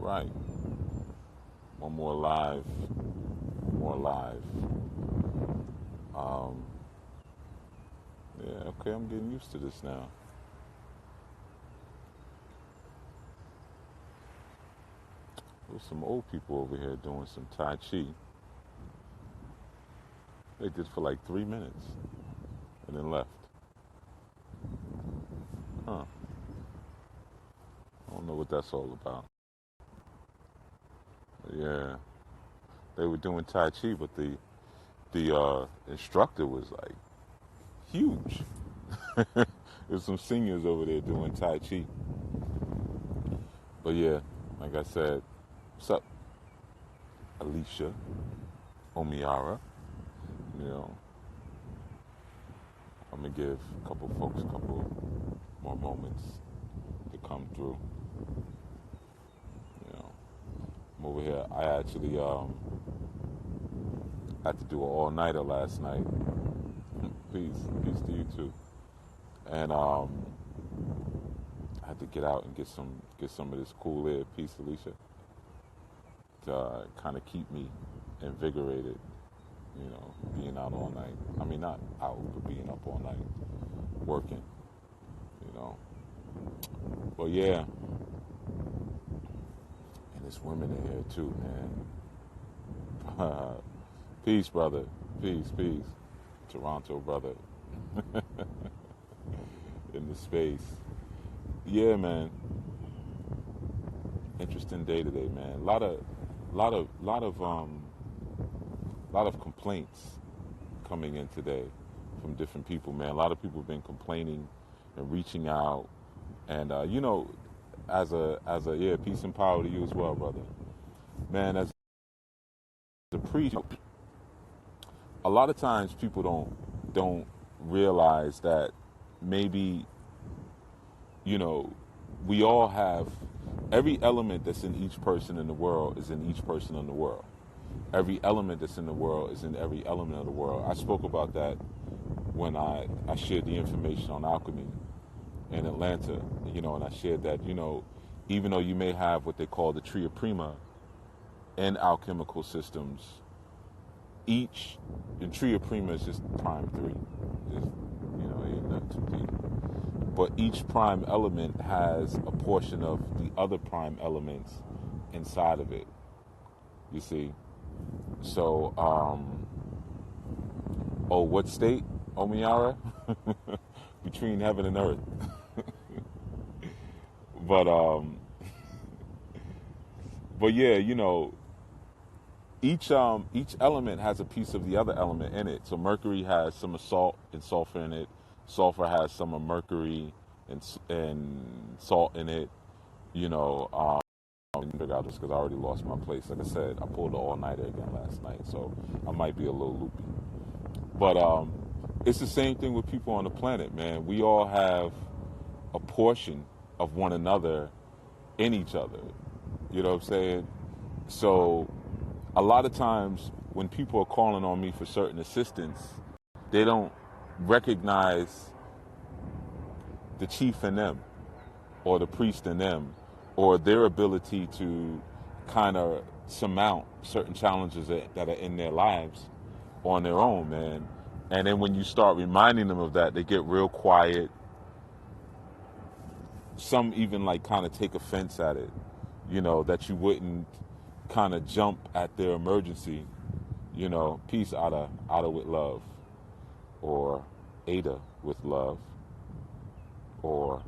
right. One more live. More live. Um, yeah, okay, I'm getting used to this now. There's some old people over here doing some Tai Chi. They did for like 3 minutes and then left. Huh. I don't know what that's all about. But yeah, they were doing Tai Chi, but the instructor was like huge. There's some seniors over there doing Tai Chi. But yeah, like I said, what's up, Alicia Omiara? You know, I'm gonna give a couple folks a couple more moments to come through. You know, I'm over here. I actually had to do an all-nighter last night. Peace to you too. And I had to get out and get some of this cool air. Peace, Alicia, to kind of keep me invigorated. You know, being out all night. I mean, not out, but being up all night, working. You know. Well, yeah. And there's women in here too, man. Peace, brother. Peace. Toronto, brother. In the space. Yeah, man. Interesting day today, man. Lot of complaints coming in today from different people, man. A lot of people have been complaining and reaching out, and you know, as a yeah, peace and power to you as well, brother. Man, as a priest, a lot of times people don't realize that maybe, you know, we all have every element that's in each person in the world is in each person in the world. Every element that's in the world is in every element of the world. I spoke about that when I shared the information on alchemy in Atlanta, you know, and I shared that, you know, even though you may have what they call the tria prima in alchemical systems, each, and tria prima is just prime three, just, you know, ain't nothing too deep. But each prime element has a portion of the other prime elements inside of it, you see. So, what state, Omiara? Between heaven and earth. But, but yeah, you know, each element has a piece of the other element in it. So Mercury has some of salt and sulfur in it. Sulfur has some of mercury and salt in it. You know, I didn't figure out this because I already lost my place. Like I said, I pulled the all-nighter again last night, so I might be a little loopy. But it's the same thing with people on the planet, man. We all have a portion of one another in each other. You know what I'm saying? So a lot of times when people are calling on me for certain assistance, they don't recognize the chief in them or the priest in them or their ability to kind of surmount certain challenges that are in their lives on their own, man. And then when you start reminding them of that, they get real quiet. Some even like kind of take offense at it, you know, that you wouldn't kind of jump at their emergency, you know, peace Ada with love, or Ada with love, or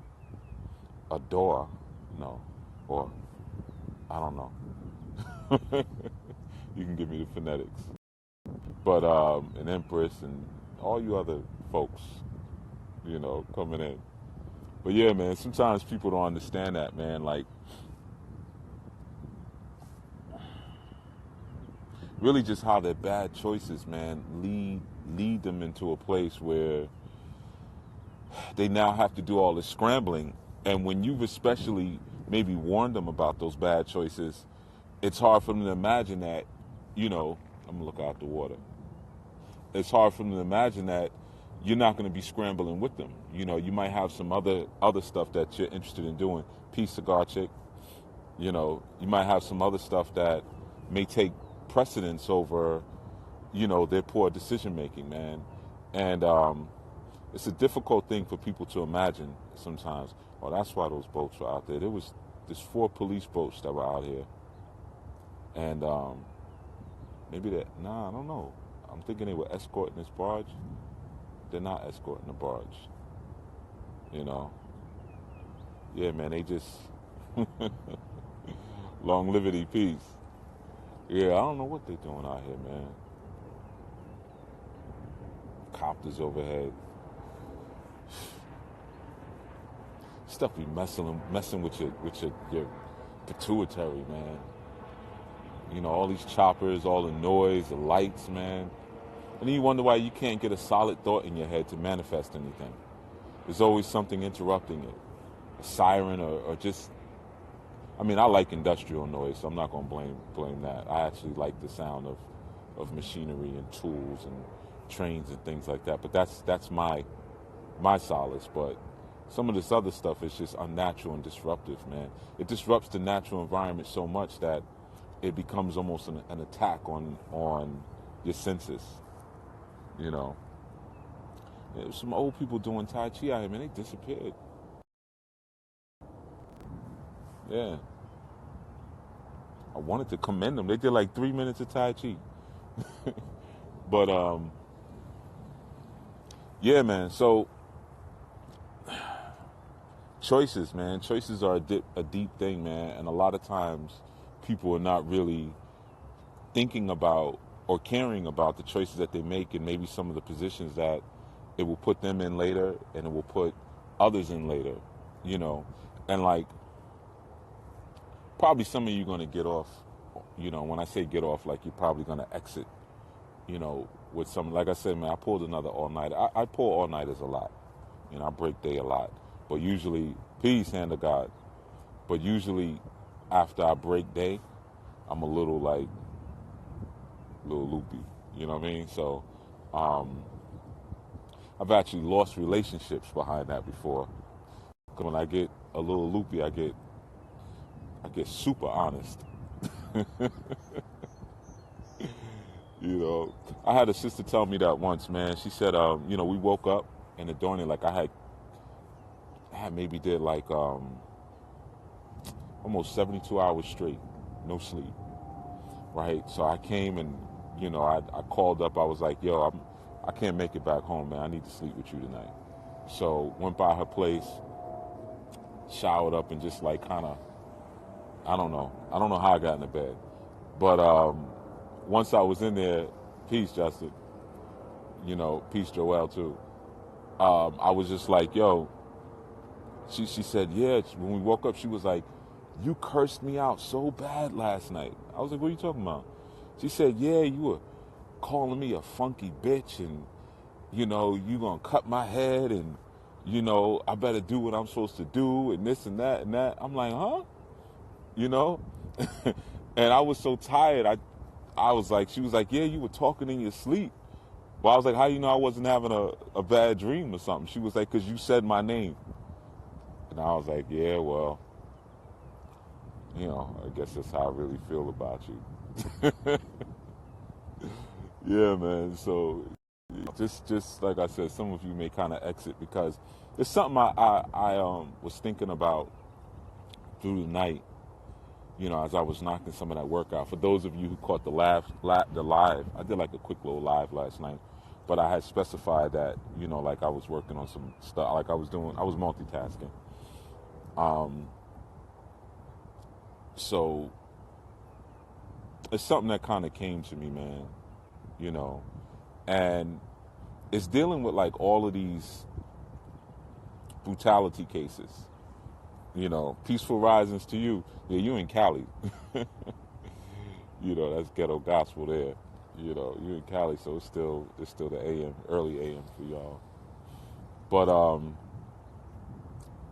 adore, no, or I don't know. You can give me the phonetics. But an empress and all you other folks, you know, coming in. But yeah, man, sometimes people don't understand that, man. Like, really just how their bad choices, man, lead them into a place where they now have to do all this scrambling. And when you've especially maybe warned them about those bad choices, it's hard for them to imagine that, you know, I'm gonna look out the water. It's hard for them to imagine that you're not going to be scrambling with them. You know, you might have some other stuff that you're interested in doing. Peace, cigar chick. You might have some other stuff that may take precedence over, their poor decision making, man. And it's a difficult thing for people to imagine sometimes. Oh, that's why those boats were out there. There's 4 police boats that were out here, and maybe that. Nah, I don't know. I'm thinking they were escorting this barge. They're not escorting the barge. You know. Yeah, man. They just long livity peace. Yeah, I don't know what they're doing out here, man. Copters overhead. Stuff be messing with your pituitary, man. All these choppers, all the noise, the lights, man. And then you wonder why you can't get a solid thought in your head to manifest anything. There's always something interrupting it. A siren or just, I mean, I like industrial noise, so I'm not going to blame that. I actually like the sound of machinery and tools and trains and things like that. But that's my solace. But some of this other stuff is just unnatural and disruptive, man. It disrupts the natural environment so much that it becomes almost an attack on your senses. There's some old people doing Tai Chi out here, man. They disappeared. Yeah. I wanted to commend them. They did like 3 minutes of Tai Chi. But, yeah, man. So, choices, man. Choices are a deep thing, man. And a lot of times people are not really thinking about or caring about the choices that they make and maybe some of the positions that it will put them in later and it will put others in later, And like, probably some of you going to get off, when I say get off, like you're probably going to exit, with some, like I said, man, I pulled another all-nighter. I pull all-nighters a lot. I break day a lot. But usually, peace, hand of God. But usually, after I break day, I'm a little loopy. You know what I mean? So, I've actually lost relationships behind that before. Because when I get a little loopy, I get super honest. I had a sister tell me that once, man. She said, we woke up in the morning, like I had maybe did like almost 72 hours straight, no sleep, right? So I came and, I called up. I was like, yo, I can't make it back home, man. I need to sleep with you tonight. So went by her place, showered up, and just like kind of, I don't know how I got in the bed. But once I was in there, peace, Justin, peace, Joel, too. I was just like, yo, she said, yeah, when we woke up, she was like, you cursed me out so bad last night. I was like, what are you talking about? She said, yeah, you were calling me a funky bitch and, you going to cut my head and, I better do what I'm supposed to do and this and that and that. I'm like, huh? And I was so tired. I was like, she was like, yeah, you were talking in your sleep. But I was like, how do you know I wasn't having a bad dream or something? She was like, because you said my name. And I was like, yeah, well, I guess that's how I really feel about you. Yeah, man. So just like I said, some of you may kind of exit because it's something I was thinking about through the night, as I was knocking some of that work out. For those of you who caught the live, I did like a quick little live last night, but I had specified that, like I was working on some stuff, like I was multitasking. So it's something that kind of came to me, man, and it's dealing with like all of these brutality cases. Peaceful risings to you. Yeah, you in Cali. That's ghetto gospel there. You in Cali, so it's still the AM, early AM for y'all. But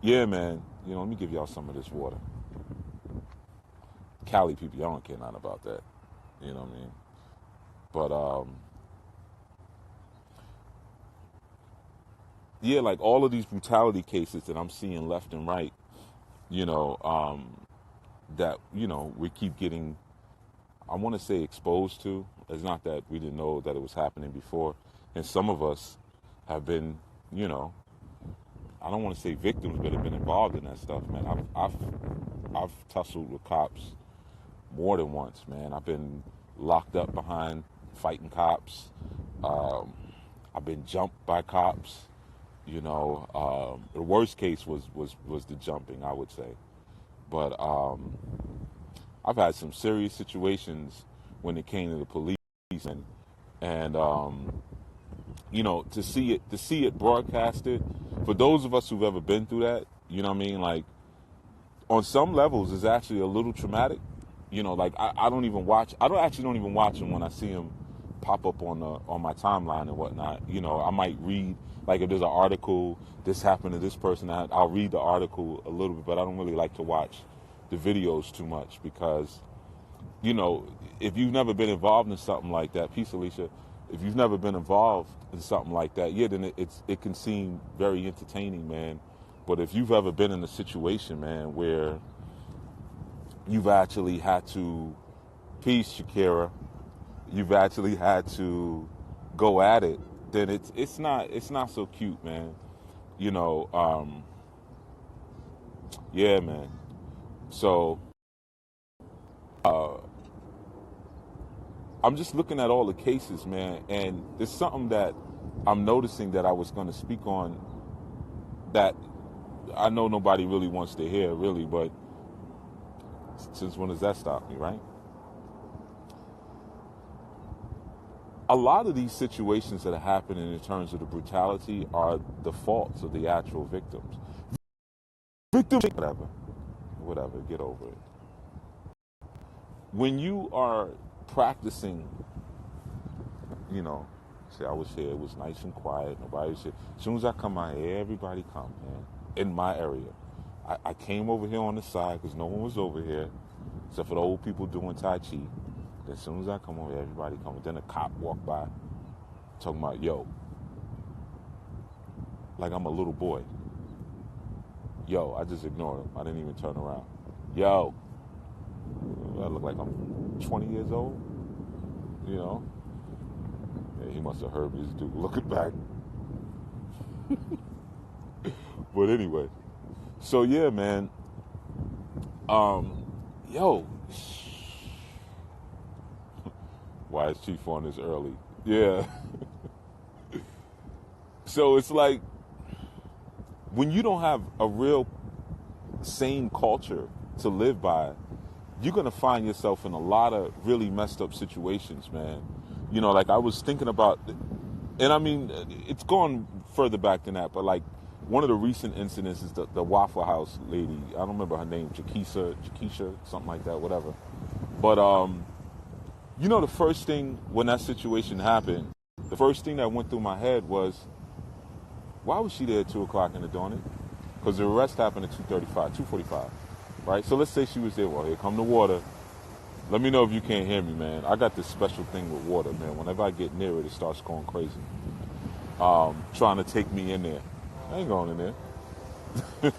yeah, man. Let me give y'all some of this water. Cali people, y'all don't care nothing about that. You know what I mean? But yeah, like all of these brutality cases that I'm seeing left and right. that, we keep getting, I want to say, exposed to. It's not that we didn't know that it was happening before. And some of us have been, I don't want to say victims, but have been involved in that stuff, man. I've tussled with cops more than once, man. I've been locked up behind fighting cops. I've been jumped by cops. The worst case was the jumping, I would say. But I've had some serious situations when it came to the police, and to see it broadcasted, for those of us who've ever been through that, you know what I mean? Like, on some levels, it's actually a little traumatic. Like I don't even watch them when I see them pop up on my timeline and whatnot. I might read, like, if there's an article, this happened to this person, I'll read the article a little bit, but I don't really like to watch the videos too much because, if you've never been involved in something like that, peace, Alicia, if you've never been involved in something like that, yeah, then it can seem very entertaining, man. But if you've ever been in a situation, man, where you've actually had to, peace, Shakira, you've actually had to go at it, then it's not so cute, man. Yeah, man. So I'm just looking at all the cases, man, and there's something that I'm noticing that I was going to speak on that I know nobody really wants to hear, really, but since when does that stop me, right? A lot of these situations that are happening in terms of the brutality are the faults of the actual victims. Whatever, get over it. When you are practicing, say I was here, it was nice and quiet, nobody was here. As soon as I come out here, everybody come, man, in my area. I came over here on the side because no one was over here, except for the old people doing Tai Chi. As soon as I come over here, everybody come. Then a cop walked by, talking about, yo, like I'm a little boy. Yo, I just ignored him. I didn't even turn around. Yo, I look like I'm 20 years old, Yeah, he must have heard me just looking back. But anyway, so yeah, man. Yo, why is Chief on this early? Yeah. So it's like, when you don't have a real sane culture to live by, you're going to find yourself in a lot of really messed up situations, man. Like I was thinking about, and I mean, it's gone further back than that, but like one of the recent incidents is the Waffle House lady. I don't remember her name, Jakisha, something like that, whatever. But, the first thing when that situation happened, the first thing that went through my head was, why was she there at 2 o'clock in the morning? Because the arrest happened at 2:45, right? So let's say she was there. Well, here come the water. Let me know if you can't hear me, man. I got this special thing with water, man. Whenever I get near it, it starts going crazy. Trying to take me in there. I ain't going in there.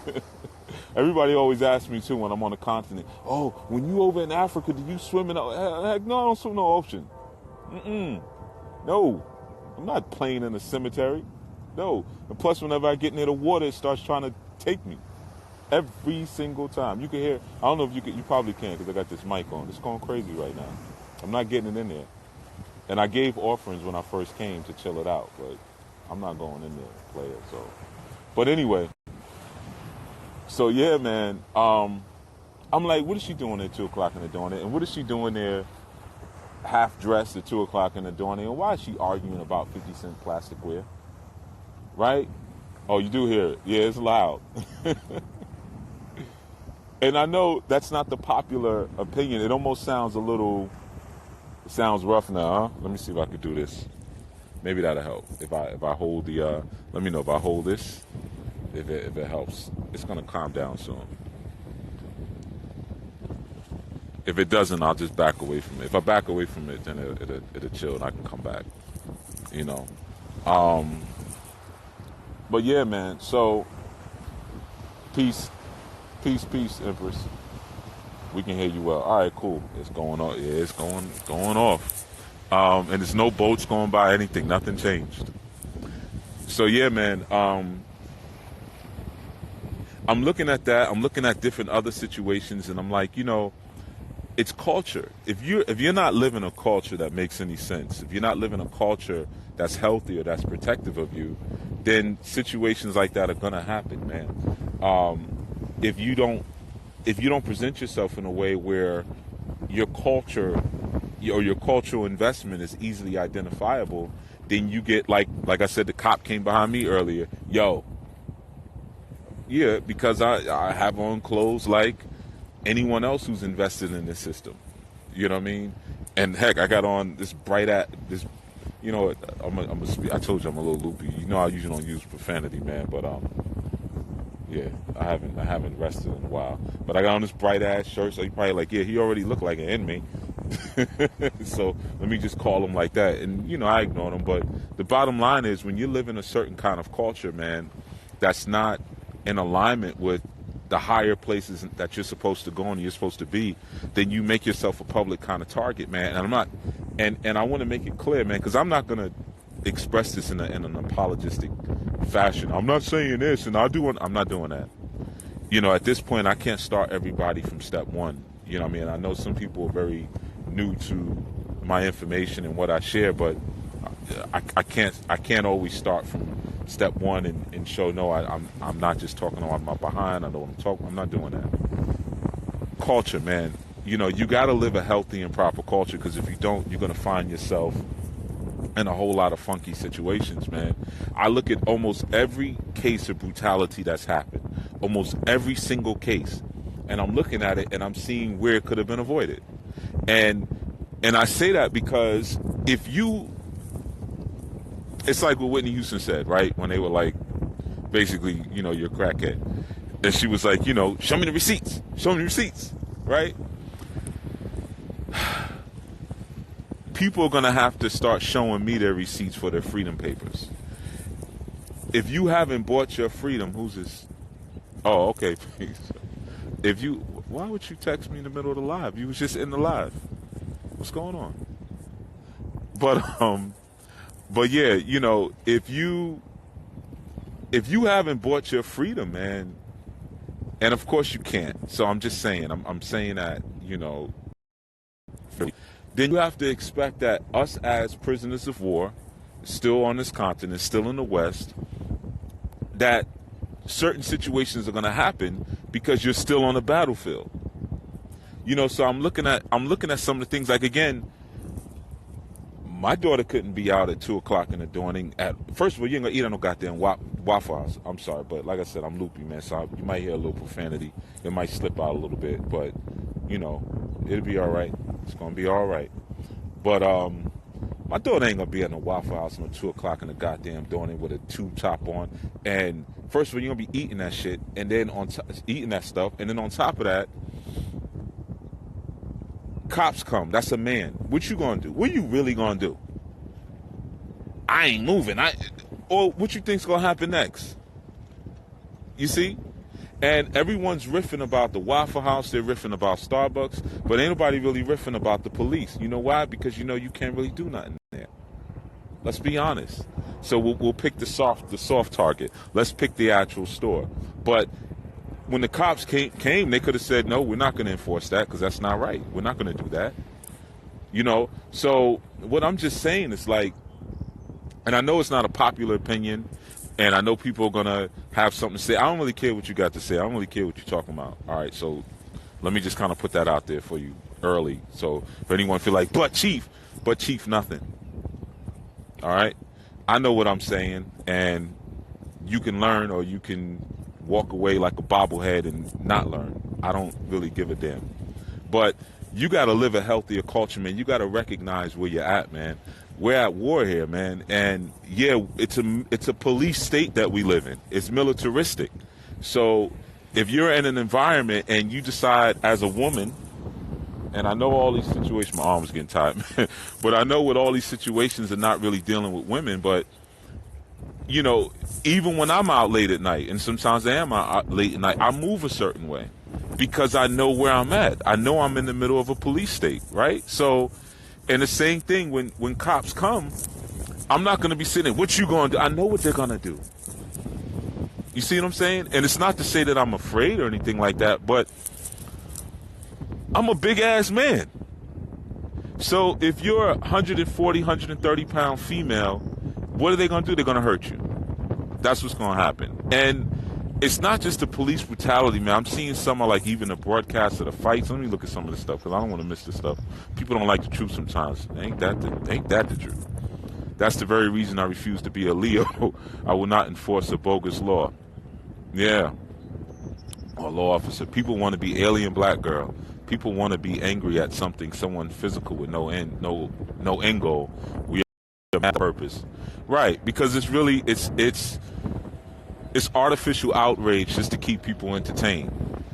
Everybody always asks me, too, when I'm on the continent, oh, when you over in Africa, do you swim in the... Heck, no, I don't swim in the ocean. No. I'm not playing in a cemetery. No. And plus, whenever I get near the water, it starts trying to take me. Every single time. You can hear, I don't know if you probably can because I got this mic on. It's going crazy right now. I'm not getting it in there. And I gave offerings when I first came to chill it out, but I'm not going in there to play it. So, but anyway, so yeah, man, I'm like, what is she doing at 2 o'clock in the morning? And what is she doing there half dressed at 2 o'clock in the morning? And why is she arguing about 50-cent plasticware? Right? Oh, you do hear it. Yeah, it's loud. And I know that's not the popular opinion. It almost sounds sounds rough now, huh? Let me see if I could do this. Maybe that'll help. If I hold the, let me know if I hold this, if it helps. It's gonna calm down soon. If it doesn't, I'll just back away from it. If I back away from it, then it'll chill and I can come back. But yeah, man. So peace, Empress. We can hear you well. All right, cool. It's going on. Yeah, it's going off. And there's no boats going by. Anything. Nothing changed. So yeah, man. I'm looking at that. I'm looking at different other situations, and I'm like, it's culture. If you're not living a culture that makes any sense, if you're not living a culture that's healthy or that's protective of you, then situations like that are gonna happen, man. If you don't present yourself in a way where your culture or your cultural investment is easily identifiable, then you get like I said, the cop came behind me earlier. Yo, yeah, because I have on clothes like anyone else who's invested in this system. You know what I mean? And heck, I got on this this. I told you I'm a little loopy. I usually don't use profanity, man, but yeah, I haven't rested in a while. But I got on this bright ass shirt, so you probably like, yeah, he already looked like an inmate. So let me just call him like that. And I ignored him. But the bottom line is, when you live in a certain kind of culture, man, that's not in alignment with the higher places that you're supposed to go and you're supposed to be, then you make yourself a public kind of target, man. And I'm not, and I want to make it clear, man, because I'm not gonna express this in an apologistic fashion. I'm not saying this, and I'm not doing that. At this point, I can't start everybody from step one. You know what I mean? I know some people are very new to my information and what I share, but I can't always start from step one and show no, I'm not just talking on my behind. I know what I'm talking. I'm not doing that. Culture, man. You got to live a healthy and proper culture, because if you don't, you're going to find yourself in a whole lot of funky situations, man. I look at almost every case of brutality that's happened, almost every single case, and I'm looking at it and I'm seeing where it could have been avoided. And I say that because it's like what Whitney Houston said, right? When they were like, basically, you're a crackhead. And she was like, show me the receipts. Show me the receipts, right? People are going to have to start showing me their receipts for their freedom papers. If you haven't bought your freedom, who's this? Oh, okay. Why would you text me in the middle of the live? You was just in the live. What's going on? But yeah, if you haven't bought your freedom, man, and of course you can't. So I'm just saying, I'm saying that, then you have to expect that us as prisoners of war, still on this continent, still in the West, that certain situations are going to happen because you're still on the battlefield. So I'm looking at some of the things, like, again, my daughter couldn't be out at 2:00 in the morning. First of all, you ain't gonna eat on no goddamn Waffle House. I'm sorry, but like I said, I'm loopy, man. So you might hear a little profanity. It might slip out a little bit, but it'll be all right. It's gonna be all right. But my daughter ain't gonna be at no Waffle House on 2:00 in the goddamn morning with a tube top on. And first of all, you're gonna be eating that shit, and then eating that stuff, and then on top of that, cops come. That's a man. What you gonna do? What you really gonna do? I ain't moving. Or what you think's gonna happen next? You see? And everyone's riffing about the Waffle House. They're riffing about Starbucks, but ain't nobody really riffing about the police. You know why? Because you can't really do nothing there. Let's be honest. So we'll pick the soft target. Let's pick the actual store. But when the cops came, they could have said, no, we're not going to enforce that because that's not right. We're not going to do that. So what I'm just saying is, like, and I know it's not a popular opinion, and I know people are going to have something to say. I don't really care what you got to say. I don't really care what you're talking about. All right, so let me just kind of put that out there for you early. So if anyone feel like, but chief, nothing. All right? I know what I'm saying, and you can learn or you can walk away like a bobblehead and not learn. I don't really give a damn. But you got to live a healthier culture, man. You got to recognize where you're at, man. We're at war here, man. And yeah, it's a police state that we live in. It's militaristic. So if you're in an environment and you decide as a woman, and I know all these situations, my arm's getting tired, man, but I know with all these situations are not really dealing with women, but even when I'm out late at night, and sometimes I am out late at night, I move a certain way. because I know where I'm at. I know I'm in the middle of a police state, right? So, and the same thing when cops come, I'm not going to be sitting, what you going to do? I know what they're going to do. You see what I'm saying? And it's not to say that I'm afraid or anything like that, but I'm a big ass man. So if you're a 140, 130 pound female, what are they going to do? They're going to hurt you. That's what's going to happen. And it's not just the police brutality, man. I'm seeing some of, like, even the broadcast of the fights. Let me look at some of the stuff because I don't want to miss this stuff. People don't like the truth sometimes. Ain't that the truth? That's the very reason I refuse to be a Leo. I will not enforce a bogus law. Yeah. Or law officer. People want to be alien black girl. People want to be angry at something, someone physical with no end goal. We have a purpose, right? Because it's really it's artificial outrage just to keep people entertained.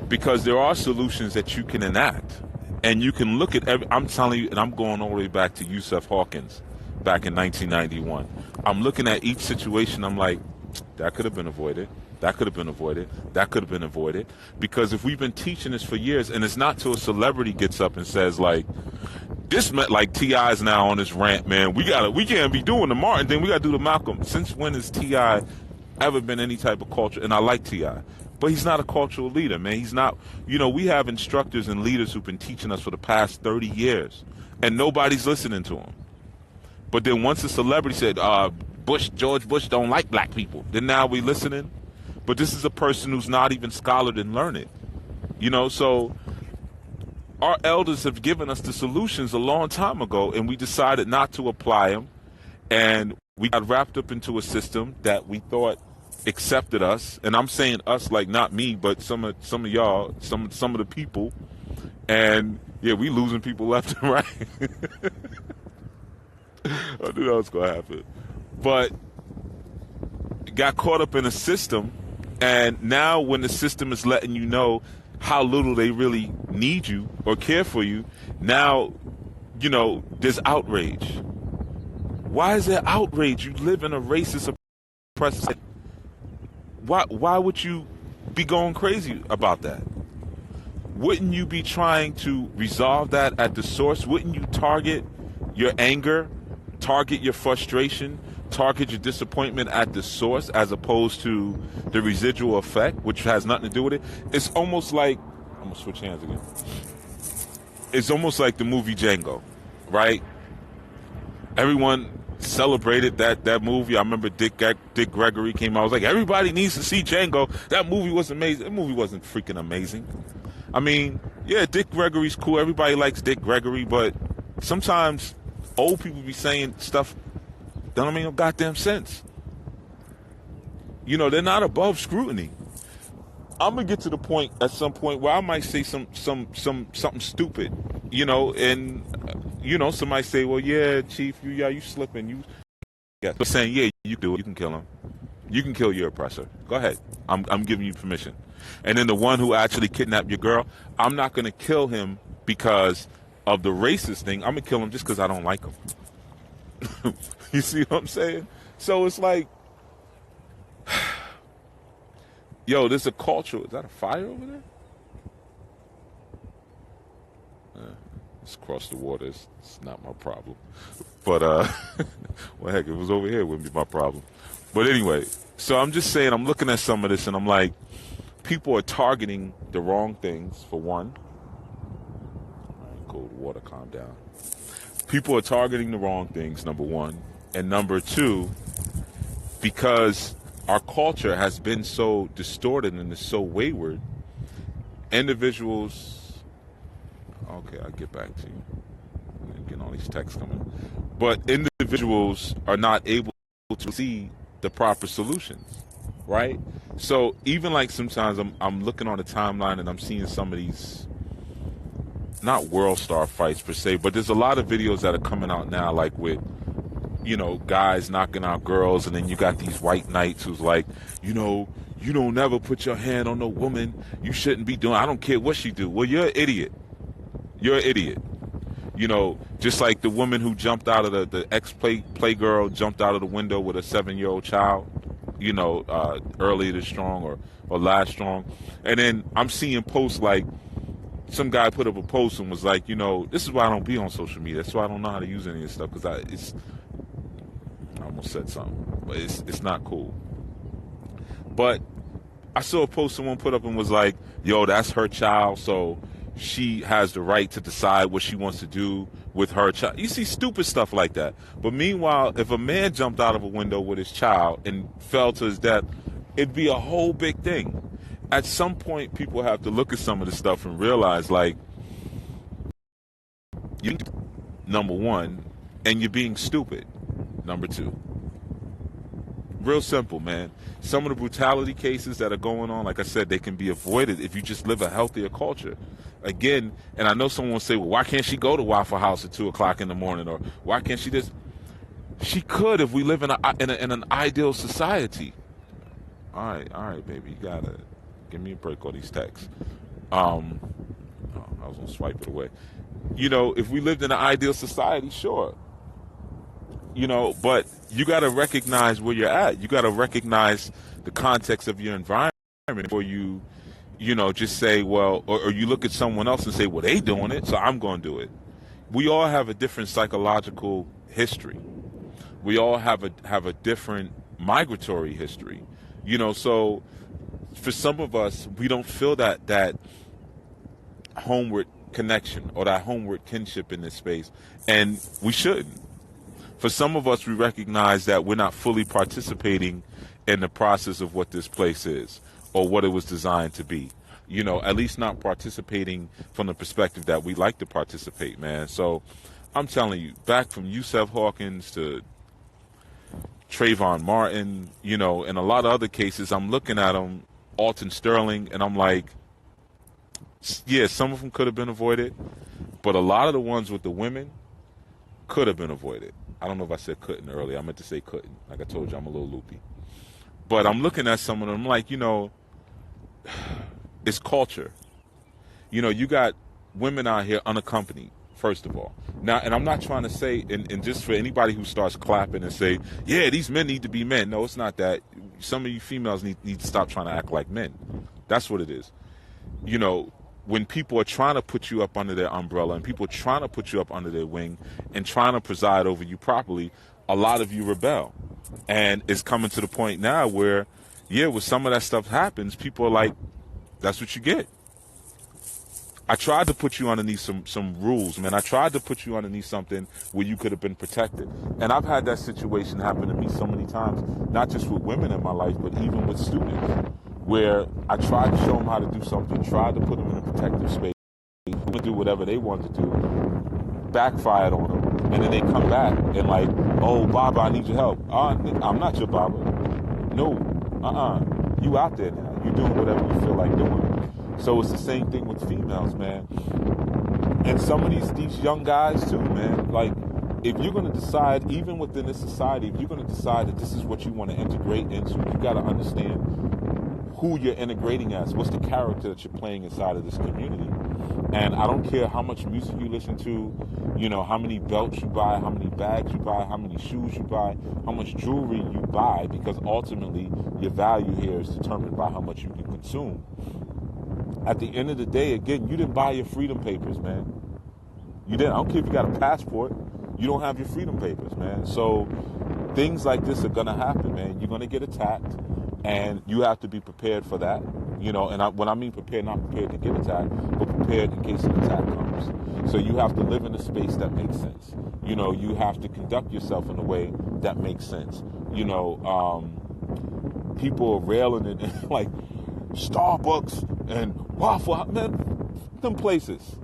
Because there are solutions that you can enact, and you can look at I'm telling you, and I'm going all the way back to Yusuf Hawkins, back in 1991. I'm looking at each situation. I'm like, that could have been avoided. That could have been avoided. That could have been avoided. Because if we've been teaching this for years, and it's not till a celebrity gets up and says, like, this meant, like, T.I.'s now on this rant, man. We can't be doing the Martin thing. We got to do the Malcolm. Since when has T.I. ever been any type of culture? And I like T.I., but he's not a cultural leader, man. He's not. You know, we have instructors and leaders who've been teaching us for the past 30 years, and nobody's listening to them. But then once a celebrity said, George Bush don't like black people, then now we listening. But this is a person who's not even scholared and learned. You know, so our elders have given us the solutions a long time ago, and we decided not to apply them. And we got wrapped up into a system that we thought accepted us. And I'm saying us, like, not me, but some of y'all, some of the people. And yeah, we losing people left and right. I knew that was going to happen. But got caught up in a system. And now when the system is letting you know how little they really need you or care for you, now, you know, there's outrage. Why is there outrage? You live in a racist, oppressive. Why would you be going crazy about that? Wouldn't you be trying to resolve that at the source? Wouldn't you target your anger, target your frustration, target your disappointment at the source as opposed to the residual effect, which has nothing to do with it? It's almost like, I'm going to switch hands again. It's almost like the movie Django, right? Everyone celebrated that movie. I remember Dick Gregory came out. I was like, everybody needs to see Django. That movie was amazing. That movie wasn't freaking amazing. I mean, yeah, Dick Gregory's cool. Everybody likes Dick Gregory, but sometimes old people be saying stuff that don't make no goddamn sense. You know, they're not above scrutiny. I'm gonna get to the point at some point where I might say something stupid, you know, and you know, somebody say, well, yeah, Chief, you slipping, but saying, yeah, you do it, you can kill him, you can kill your oppressor. Go ahead, I'm giving you permission. And then the one who actually kidnapped your girl, I'm not gonna kill him because of the racist thing. I'm gonna kill him just because I don't like him. You see what I'm saying? So it's like, yo, there's a culture. Is that a fire over there? It's across the water. It's not my problem. But, well, heck, if it was over here, it wouldn't be my problem. But anyway, so I'm just saying, I'm looking at some of this, and I'm like, people are targeting the wrong things, for one. All right, cold water, calm down. People are targeting the wrong things, number one. And number two, because our culture has been so distorted and is so wayward, individuals, okay, I'll get back to you. I'm getting all these texts coming. But individuals are not able to see the proper solutions, right? So even like sometimes I'm looking on the timeline and I'm seeing some of these, not world star fights per se, but there's a lot of videos that are coming out now, like with, you know, guys knocking out girls, and then you got these white knights who's like, you know, you don't never put your hand on a woman. You shouldn't be doing, I don't care what she do. Well, you're an idiot. You're an idiot. You know, just like the woman who jumped out of the ex-playgirl jumped out of the window with a 7-year-old child. earlier this strong or last strong. And then I'm seeing posts like some guy put up a post and was like, this is why I don't be on social media. That's why I don't know how to use any of this stuff, because I almost said something, but it's not cool. But I saw a post someone put up and was like, yo, that's her child, so she has the right to decide what she wants to do with her child. You see stupid stuff like that. But meanwhile, if a man jumped out of a window with his child and fell to his death, it'd be a whole big thing. At some point, people have to look at some of this stuff and realize, like, you, number one, and you're being stupid, number two. Real simple, man. Some of the brutality cases that are going on, like I said, they can be avoided if you just live a healthier culture. Again, and I know someone will say, well, why can't she go to Waffle House at 2 o'clock in the morning? Or why can't she just... She could if we live in an ideal society. All right, baby. You got to give me a break on these texts. I was going to swipe it away. If we lived in an ideal society, sure. But you got to recognize where you're at. You got to recognize the context of your environment before you, just say, well, or you look at someone else and say, well, they doing it, so I'm going to do it. We all have a different psychological history. We all have a different migratory history. So for some of us, we don't feel that homeward connection or that homeward kinship in this space, and we shouldn't. For some of us, we recognize that we're not fully participating in the process of what this place is or what it was designed to be. At least not participating from the perspective that we like to participate, man. So I'm telling you, back from Yusef Hawkins to Trayvon Martin, and a lot of other cases, I'm looking at them, Alton Sterling, and I'm like, yeah, some of them could have been avoided, but a lot of the ones with the women could have been avoided. I don't know if I said couldn't earlier. I meant to say couldn't. Like I told you, I'm a little loopy. But I'm looking at some of them like, it's culture. You got women out here unaccompanied, first of all. Now, and I'm not trying to say, and just for anybody who starts clapping and say, yeah, these men need to be men. No, it's not that. Some of you females need to stop trying to act like men. That's what it is. When people are trying to put you up under their umbrella and people are trying to put you up under their wing and trying to preside over you properly, a lot of you rebel. And it's coming to the point now where, when some of that stuff happens, people are like, that's what you get. I tried to put you underneath some rules, man. I tried to put you underneath something where you could have been protected. And I've had that situation happen to me so many times, not just with women in my life, but even with students, where I tried to show them how to do something, tried to put them in a protective space, to do whatever they wanted to do, backfired on them, and then they come back and like, oh, Baba, I need your help. I'm not your Baba. No, you out there now. You're doing whatever you feel like doing. So it's the same thing with females, man. And some of these young guys too, man. Like, if you're going to decide, even within this society, if you're going to decide that this is what you want to integrate into, you got to understand who you're integrating as. What's the character that you're playing inside of this community? And I don't care how much music you listen to, how many belts you buy, how many bags you buy, how many shoes you buy, how much jewelry you buy, because ultimately your value here is determined by how much you can consume. At the end of the day, again, you didn't buy your freedom papers, man. You didn't. I don't care if you got a passport. You don't have your freedom papers, man. So things like this are going to happen, man. You're going to get attacked, and you have to be prepared for that. And when I mean prepared, not prepared to get attacked, but prepared in case an attack comes. So you have to live in a space that makes sense. You have to conduct yourself in a way that makes sense. People are railing it like Starbucks and Waffle, man, them places.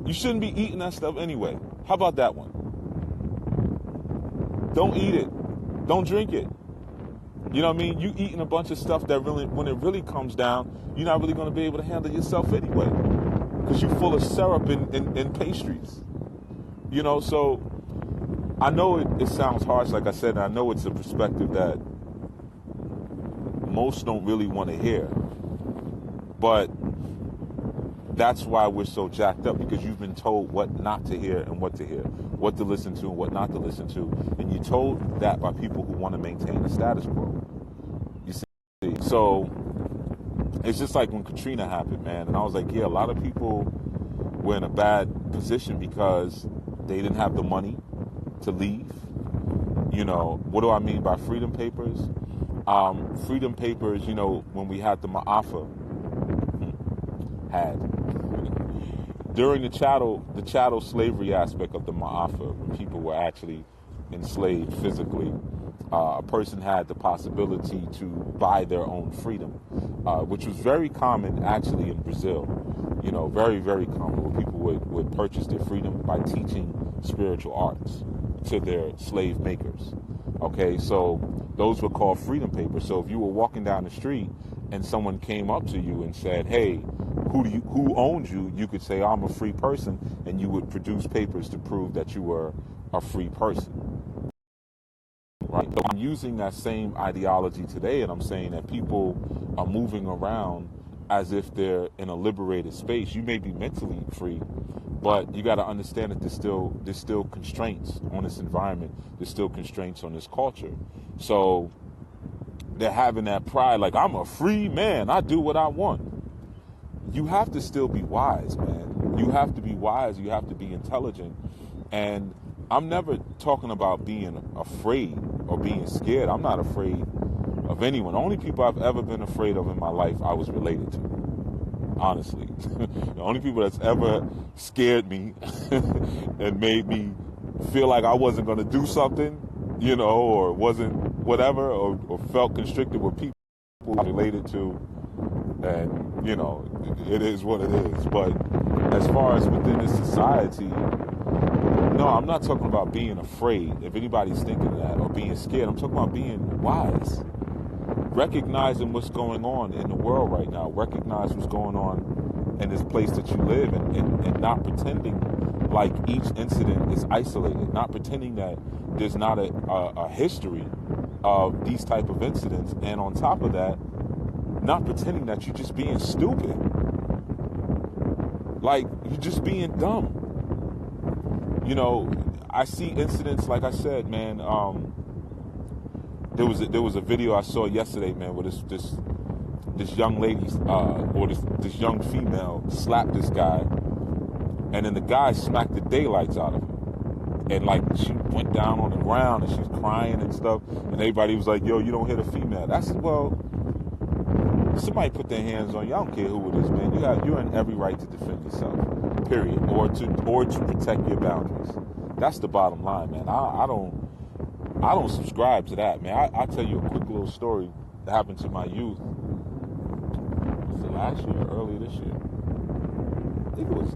You shouldn't be eating that stuff anyway. How about that one? Don't eat it. Don't drink it. You know what I mean? You eating a bunch of stuff that really, when it really comes down, you're not really going to be able to handle yourself anyway. Because you're full of syrup and pastries. So I know it sounds harsh, like I said, and I know it's a perspective that most don't really want to hear. But that's why we're so jacked up, because you've been told what not to hear and what to hear, what to listen to and what not to listen to. And you're told that by people who want to maintain the status quo. So it's just like when Katrina happened, man. And I was like, yeah, a lot of people were in a bad position because they didn't have the money to leave. What do I mean by freedom papers? Freedom papers, when we had the Ma'afa, had during the chattel slavery aspect of the Ma'afa, when people were actually enslaved physically, a person had the possibility to buy their own freedom, which was very common actually in Brazil. Very, very common, where people would purchase their freedom by teaching spiritual arts to their slave makers. Okay, so those were called freedom papers. So if you were walking down the street and someone came up to you and said, hey, who owns you? You could say, I'm a free person, and you would produce papers to prove that you were a free person. Right? So I'm using that same ideology today, and I'm saying that people are moving around as if they're in a liberated space. You may be mentally free, but you got to understand that there's still constraints on this environment. There's still constraints on this culture. So they're having that pride, like, I'm a free man. I do what I want. You have to still be wise, man. You have to be wise. You have to be intelligent. And I'm never talking about being afraid or being scared. I'm not afraid of anyone. The only people I've ever been afraid of in my life, I was related to. Honestly. The only people that's ever scared me and made me feel like I wasn't going to do something, or wasn't whatever, or felt constricted with people I was related to. And, it is what it is. But as far as within this society, no, I'm not talking about being afraid, if anybody's thinking that, or being scared. I'm talking about being wise. Recognizing what's going on in the world right now. Recognize what's going on in this place that you live, and not pretending like each incident is isolated. Not pretending that there's not a history of these type of incidents. And on top of that, not pretending that you're just being stupid. Like, you're just being dumb. I see incidents, like I said, man. There was a video I saw yesterday, man, where this young lady, or this young female slapped this guy, and then the guy smacked the daylights out of her. And, like, she went down on the ground, and she was crying and stuff, and everybody was like, yo, you don't hit a female. That's, well, somebody put their hands on you. I don't care who it is, man. You're in every right to defend yourself, period, or to protect your boundaries. That's the bottom line, man. I don't subscribe to that, man. I'll tell you a quick little story that happened to my youth. Was it last year or earlier this year? I think it was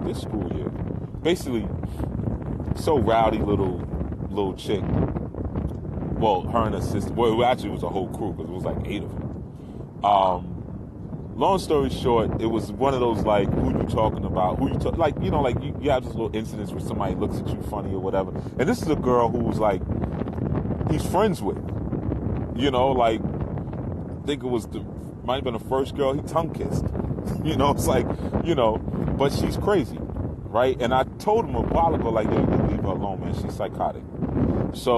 this school year. Basically, so rowdy little chick. Well, her and her sister. Well, actually, it was a whole crew because it was like 8 of them. Long story short, it was one of those, like, who you talking about? You have these little incidents where somebody looks at you funny or whatever. And this is a girl who was like, he's friends with. Like, I think it was might have been the first girl he tongue kissed. It's like, but she's crazy, right? And I told him a while ago, like, yo, you can leave her alone, man. She's psychotic. So,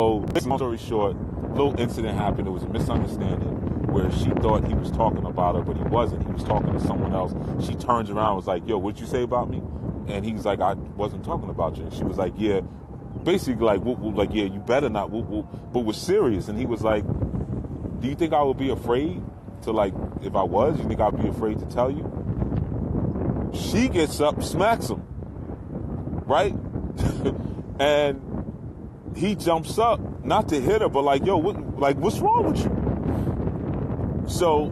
long story short, little incident happened. It was a misunderstanding where she thought he was talking about her, but he wasn't. He was talking to someone else. She turns around and was like, yo, what'd you say about me? And he's like, I wasn't talking about you. And she was like, yeah. Basically, like, yeah, you better not. But was serious. And he was like, do you think I would be afraid to, like, if I was, you think I'd be afraid to tell you? She gets up, smacks him. Right? And he jumps up, not to hit her, but like, yo, what's wrong with you? So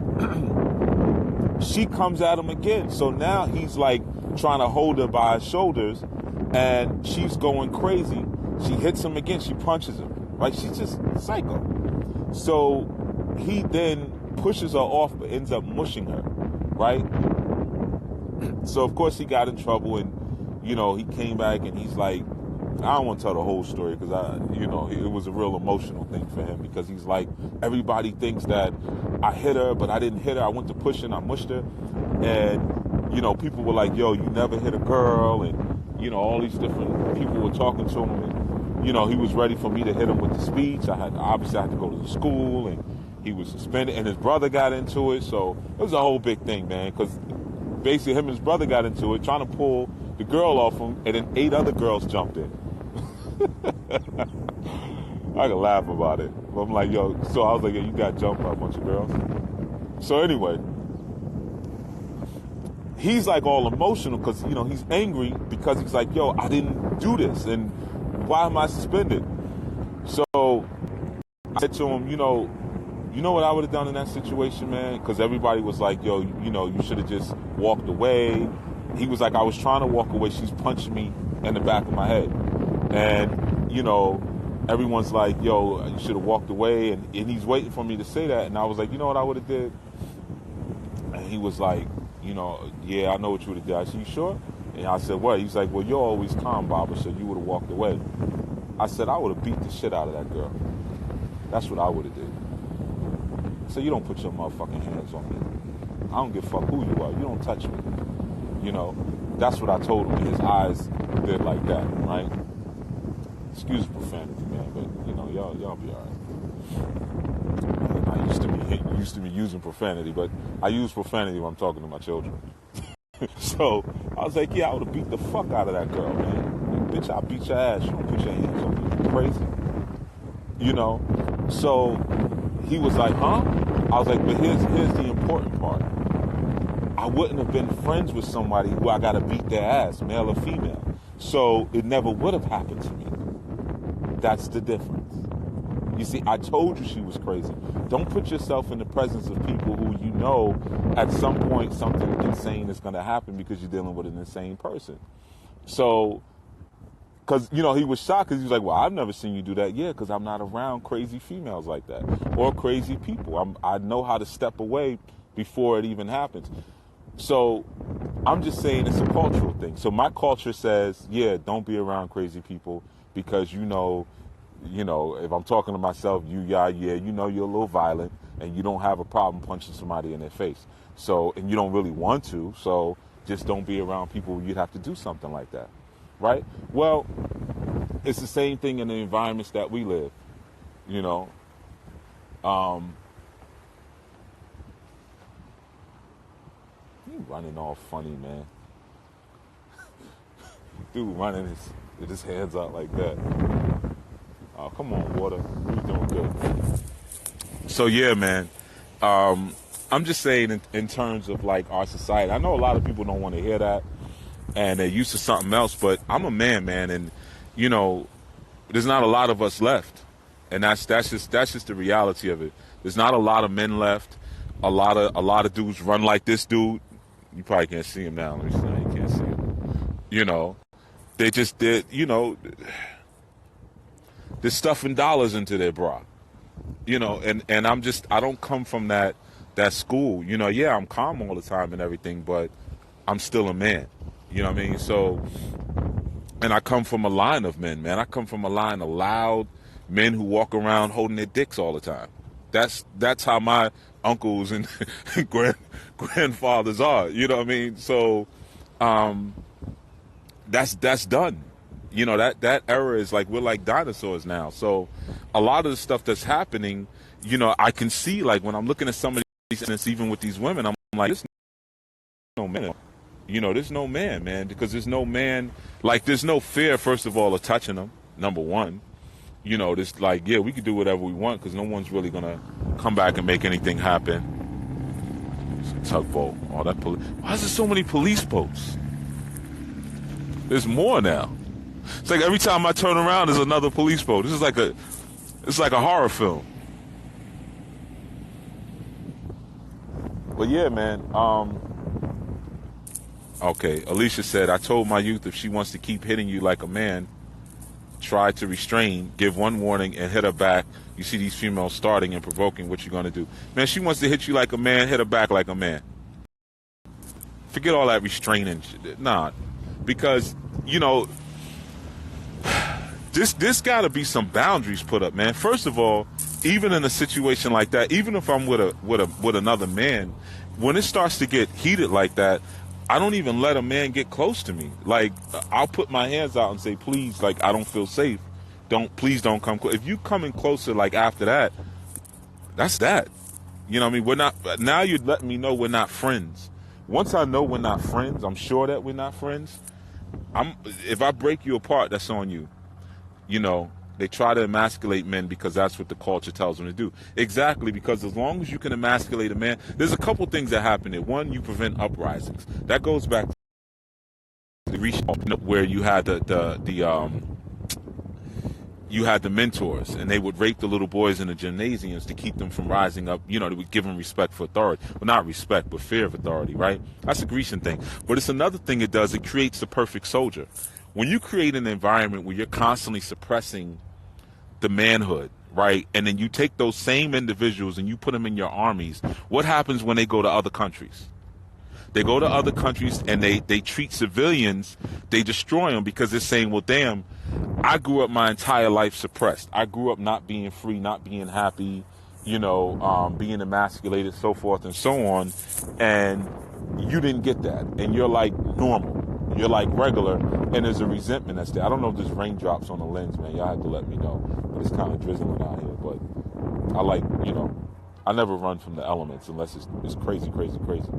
she comes at him again. So now he's like trying to hold her by her shoulders, and she's going crazy. She hits him again. She punches him. Right? She's just psycho. So he then pushes her off, but ends up mushing her. Right? So of course he got in trouble, and he came back and he's like, I don't want to tell the whole story because it was a real emotional thing for him, because he's like, everybody thinks that I hit her, but I didn't hit her. I went to push her and I mushed her. And, people were like, yo, you never hit a girl. And, all these different people were talking to him. And, he was ready for me to hit him with the speech. I had to go to the school and, He was suspended, and his brother got into it. So it was a whole big thing, man, because basically him and his brother got into it, trying to pull the girl off him, and then 8 other girls jumped in. I can laugh about it. But I'm like, yo, so I was like, yo, you got jumped by a bunch of girls. So anyway, he's like all emotional because, you know, he's angry because he's like, yo, I didn't do this, and why am I suspended? So I said to him, you know what I would have done in that situation, man? Because everybody was like, yo, you know, you should have just walked away. He was like, I was trying to walk away. She's punching me in the back of my head. And, you know, everyone's like, yo, you should have walked away. And he's waiting for me to say that. And I was like, you know what I would have did? And he was like, you know, yeah, I know what you would have did. I said, you sure? And I said, what? He's like, well, you're always calm, Baba, so you would have walked away. I said, I would have beat the shit out of that girl. That's what I would have did. So you don't put your motherfucking hands on me. I don't give a fuck who you are. You don't touch me. You know, that's what I told him. His eyes did like that, right? Excuse profanity, man, but you know, y'all be all right. I used to be using profanity, but I use profanity when I'm talking to my children. So I was like, yeah, I would have beat the fuck out of that girl, man. Like, bitch, I'll beat your ass. You don't put your hands on me. You crazy? You know? So he was like, huh? I was like, but here's the important part. I wouldn't have been friends with somebody who I got to beat their ass, male or female. So it never would have happened to me. That's the difference. You see, I told you she was crazy. Don't put yourself in the presence of people who you know at some point something insane is going to happen because you're dealing with an insane person. So, because, you know, he was shocked because he was like, well, I've never seen you do that. Yeah, because I'm not around crazy females like that or crazy people. I know how to step away before it even happens. So I'm just saying it's a cultural thing. So my culture says, yeah, don't be around crazy people because, you know, if I'm talking to myself, you know, you're a little violent and you don't have a problem punching somebody in their face. So, and you don't really want to, so just don't be around people where you'd have to do something like that, right? Well, it's the same thing in the environments that we live, you know. You running all funny, man. Dude running with his hands out like that. Oh, come on, water. You're doing good. So, yeah, man. I'm just saying in terms of, like, our society. I know a lot of people don't want to hear that, and they're used to something else, but I'm a man, and, you know, there's not a lot of us left. And that's just the reality of it. There's not a lot of men left. A lot of dudes run like this dude. You probably can't see him now. Let me see. No, you can't see him. You know, they just did, you know, they're stuffing dollars into their bra. You know, and I don't come from that school. You know, yeah, I'm calm all the time and everything, but I'm still a man. You know what I mean? So, and I come from a line of men, man. I come from a line of loud men who walk around holding their dicks all the time. That's how my uncles and grandfathers are. You know what I mean? So that's done. You know, that era is like, we're like dinosaurs now. So a lot of the stuff that's happening, you know, I can see, like, when I'm looking at some of these incidents, even with these women, I'm like, there's no man. You know, there's no man, because there's no man, like, there's no fear, first of all, of touching them, number one. You know, this, like, yeah, we can do whatever we want because no one's really going to come back and make anything happen. Tugboat, all that police. Why is there so many police boats? There's more now. It's like every time I turn around, there's another police boat. This is like a horror film. But yeah, man. Okay, Alicia said, I told my youth if she wants to keep hitting you like a man, try to restrain, give one warning, and hit her back. You see these females starting and provoking, what you going to do? Man, she wants to hit you like a man, hit her back like a man. Forget all that restraining shit. Nah, because, you know, this got to be some boundaries put up, man. First of all, even in a situation like that, even if I'm with another man, when it starts to get heated like that, I don't even let a man get close to me. Like, I'll put my hands out and say, please, like, I don't feel safe. Please don't come close. If you coming closer, like, after that, That's that. You know what I mean? We're not, now you're letting me know we're not friends. Once I know we're not friends, I'm sure that we're not friends. If I break you apart, that's on you. You know, they try to emasculate men because that's what the culture tells them to do. Exactly, because as long as you can emasculate a man, there's a couple things that happen there. One, you prevent uprisings. That goes back to the where you had you had the mentors, and they would rape the little boys in the gymnasiums to keep them from rising up. You know, they would give them respect for authority. Well, not respect, but fear of authority, right? That's a Grecian thing. But it's another thing it does. It creates the perfect soldier. When you create an environment where you're constantly suppressing the manhood, right, and then you take those same individuals and you put them in your armies, what happens when they go to other countries? They go to other countries and they treat civilians, they destroy them because they're saying, well, damn, I grew up my entire life suppressed. I grew up not being free, not being happy, you know, being emasculated, so forth and so on. And you didn't get that. And you're like normal. You're like regular. And there's a resentment that's there. I don't know if there's raindrops on the lens, man. Y'all have to let me know. But it's kind of drizzling out here. But I like, you know, I never run from the elements unless it's crazy, crazy, crazy.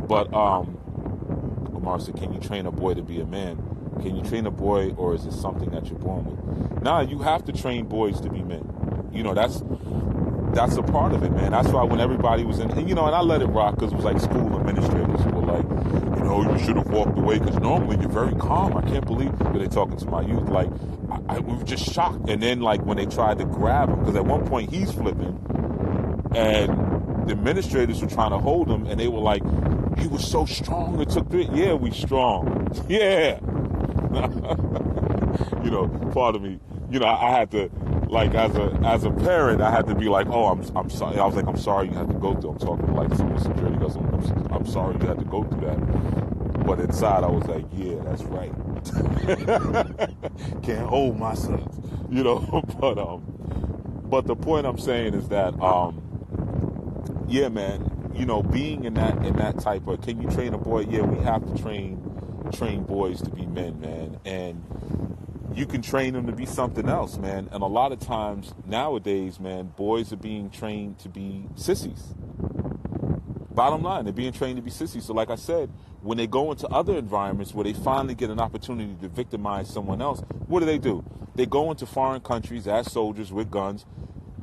But Omar said, can you train a boy to be a man? Can you train a boy, or is it something that you're born with? Nah, you have to train boys to be men. You know, that's a part of it, man. That's why when everybody was in, and, you know, and I let it rock because it was like school administrators who were like, you know, you should have walked away because normally you're very calm. I can't believe that they're talking to my youth. Like, we were just shocked. And then, like, when they tried to grab him, because at one point he's flipping, and the administrators were trying to hold him, and they were like, he was so strong. It took 3. Yeah, we strong. Yeah. You know, part of me, you know, I had to, like, as a parent, I had to be like, oh, I'm sorry. I was like, I'm sorry you had to go through. I'm talking to like some of the security guys. I'm sorry you had to go through that. But inside, I was like, yeah, that's right. Can't hold my sons, you know. But the point I'm saying is that, yeah, man. You know, being in that type of, can you train a boy? Yeah, we have to train boys to be men, man. And you can train them to be something else, man. And a lot of times nowadays, man, boys are being trained to be sissies. Bottom line, they're being trained to be sissies. So like I said, when they go into other environments where they finally get an opportunity to victimize someone else, what do? They go into foreign countries as soldiers with guns.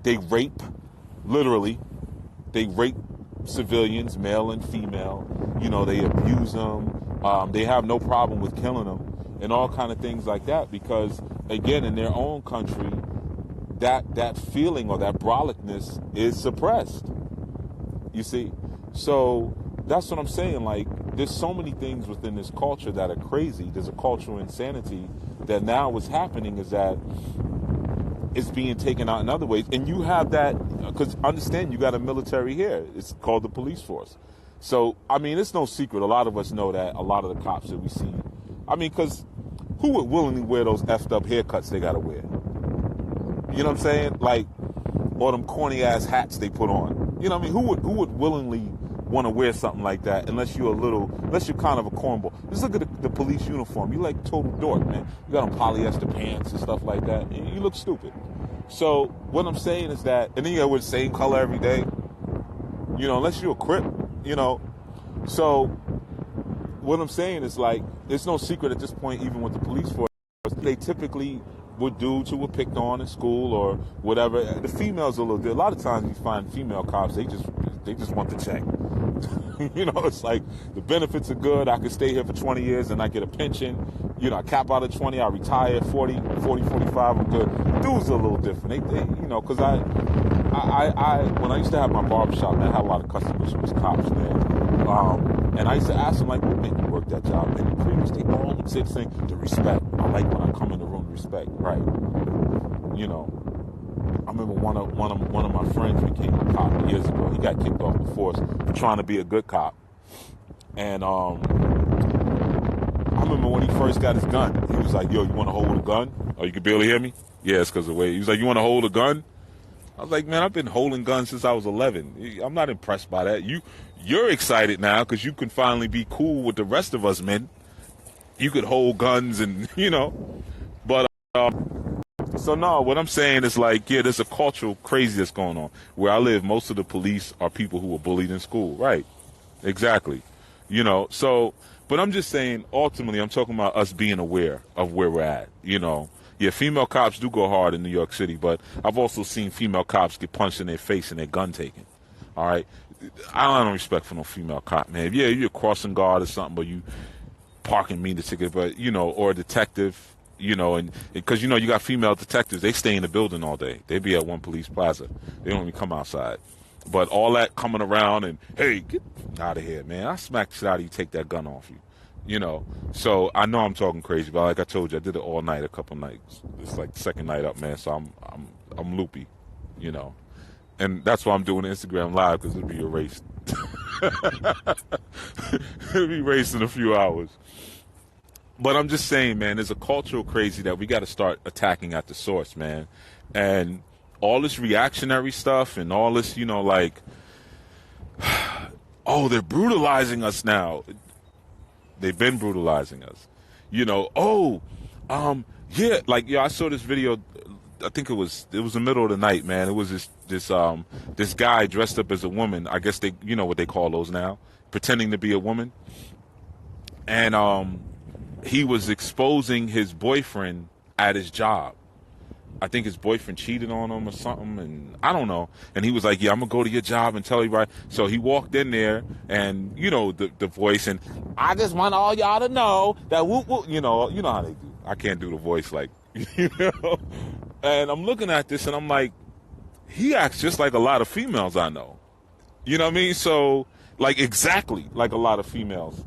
They rape, literally. They rape civilians, male and female. You know, they abuse them. They have no problem with killing them and all kind of things like that because, again, in their own country, that feeling or that brolicness is suppressed. You see? So that's what I'm saying. Like, there's so many things within this culture that are crazy. There's a cultural insanity that now what's happening is that it's being taken out in other ways. And you have that, because understand, you got a military here. It's called the police force. So, I mean, it's no secret. A lot of us know that a lot of the cops that we see, I mean, because who would willingly wear those effed up haircuts they got to wear? You know what I'm saying? Like, or them corny ass hats they put on. You know what I mean? Who would willingly want to wear something like that unless you're kind of a cornball? Just look at the police uniform. You like total dork, man. You got on polyester pants and stuff like that. You look stupid. So what I'm saying is that, and then you wear the same color every day. You know, unless you're a Crip, you know. So what I'm saying is, like, it's no secret at this point, even with the police force, they typically were dudes who were picked on in school or whatever. The females are a little different. A lot of times you find female cops, they just want the check. You know, it's like the benefits are good. I could stay here for 20 years and I get a pension. You know, I cap out at 20, I retire at 40, 45, I'm good. Dudes are a little different. They you know, because I when I used to have my barbershop, man, I had a lot of customers who was cops, man. And I used to ask them, like, what made you work that job? And they all would say the same, the respect. I like when I come in the room, respect, right? You know, I remember one of my friends became a cop years ago. He got kicked off the force for trying to be a good cop. And I remember when he first got his gun, he was like, yo, you want to hold a gun? Oh, you can barely hear me? Yeah, it's because of the way. He was like, you want to hold a gun? I was like, man, I've been holding guns since I was 11. I'm not impressed by that. You're excited now because you can finally be cool with the rest of us men. You could hold guns and, you know. But So no, what I'm saying is like, yeah, there's a cultural crazy that's going on. Where I live, most of the police are people who were bullied in school. Right. Exactly. So, but I'm just saying, ultimately, I'm talking about us being aware of where we're at. Yeah, female cops do go hard in New York City, but I've also seen female cops get punched in their face and their gun taken. All right. I don't have no respect for no female cop, man. Yeah, you're a crossing guard or something, but you parking mean the ticket, but or a detective, and because you got female detectives, they stay in the building all day. They be at one police plaza. They don't even come outside. But all that coming around and hey, get out of here, man! I smack the shit out of you. Take that gun off you. So I know I'm talking crazy, but like I told you, I did it all night, a couple nights. It's like the second night up, man. So I'm loopy, and that's why I'm doing Instagram live because it'll be erased. It'll be erased in a few hours. But I'm just saying, man, there's a cultural crazy that we got to start attacking at the source, man. And all this reactionary stuff and all this, like, oh, they're brutalizing us now. They've been brutalizing us. Yeah, like, I saw this video. I think it was the middle of the night, man. It was this guy dressed up as a woman. I guess they, what they call those now, pretending to be a woman. And he was exposing his boyfriend at his job. I think his boyfriend cheated on him or something, and I don't know. And he was like, yeah, I'm going to go to your job and tell everybody. So he walked in there, and, the voice, and I just want all y'all to know that whoop, whoop, you know how they do. I can't do the voice like, And I'm looking at this, and I'm like, he acts just like a lot of females I know. You know what I mean? So, like, exactly like a lot of females